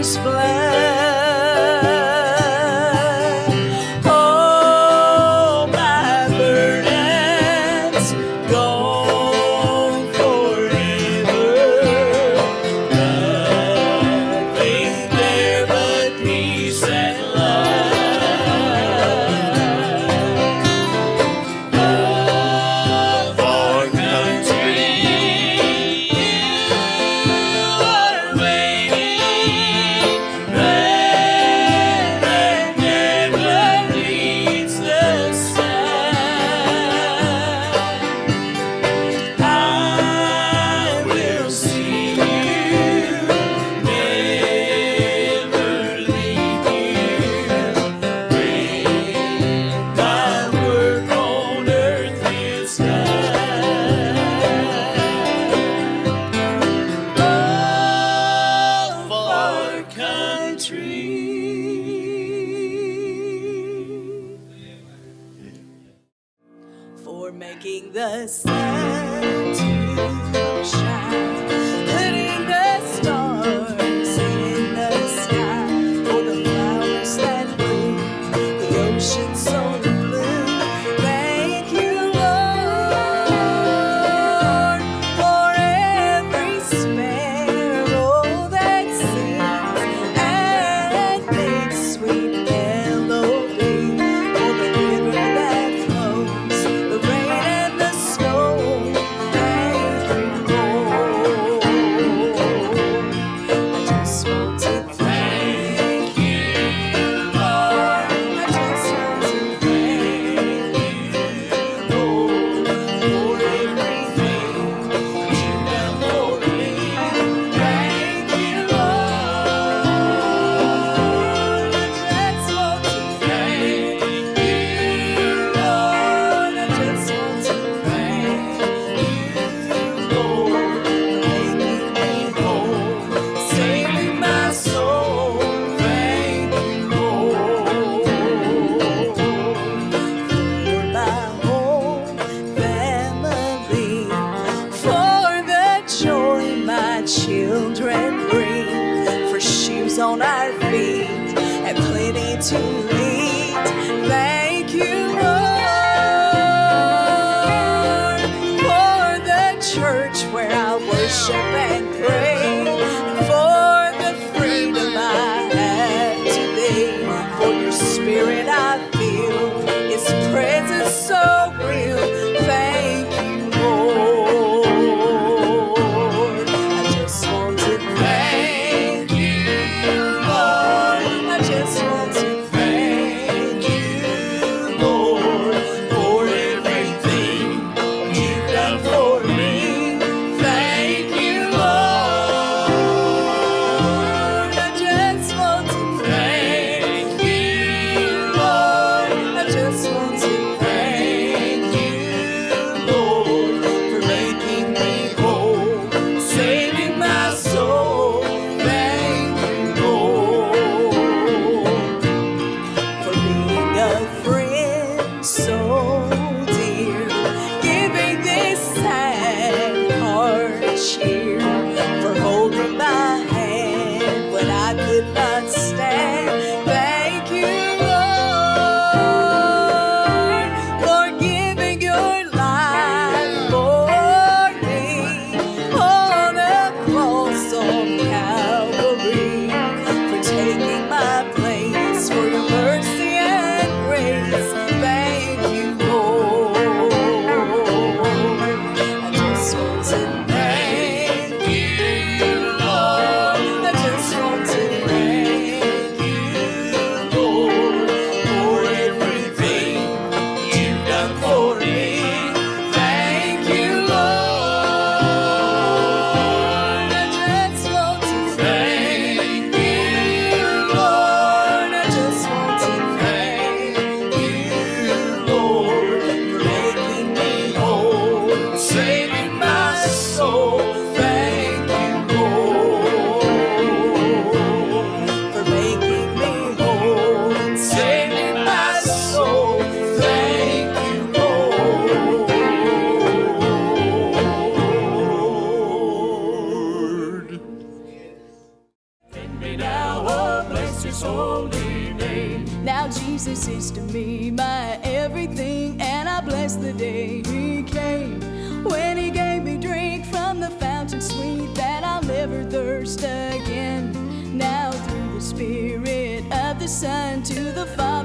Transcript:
Savior's blood. Oh, my burdens gone forever. Nothing there but peace and love. Our country, you are waiting. Land that never leaves the sky. I will see you, never leave you. Bring my work on earth is done. Of our country. For making the sun to shine, putting the stars in the sky, for the flowers that bloom, the ocean so blue. Thank you, Lord, for every sparrow that sings and makes sweet melody, for the river that flows, the rain and the snow. Thank you, Lord. I just want to thank you, Lord. I just want to thank you, Lord, for everything you've done for me. Thank you, Lord. I just want to thank you, Lord. I just want to thank you, Lord, for making me whole, saving my soul. Thank you, Lord, for my whole family, for the joy my children bring, for shoes on our feet and plenty to eat. Thank you, Lord, for the church where I worship and pray, for the freedom I have today, for your spirit I feel, His presence so real. Thank you, Lord. I just want to thank you, Lord. I just want to thank you, Lord, for everything you've done for me. Thank you, Lord. I just want to thank you, Lord. I just want to thank you, Lord, for making me whole, saving my soul. Thank you, Lord, for being a friend so dear, giving this sad heart cheer, for holding my hand when I could not stand. Thank you, Lord, for giving your life for me on a cross on Calvary, for taking my place, for your mercy and grace. Thank you, Lord. I just want to thank you, Lord. I just want to thank holy name. Now Jesus is to me my everything, and I bless the day He came, when He gave me drink from the fountain sweet, that I'll never thirst again. Now through the Spirit of the Son to the Father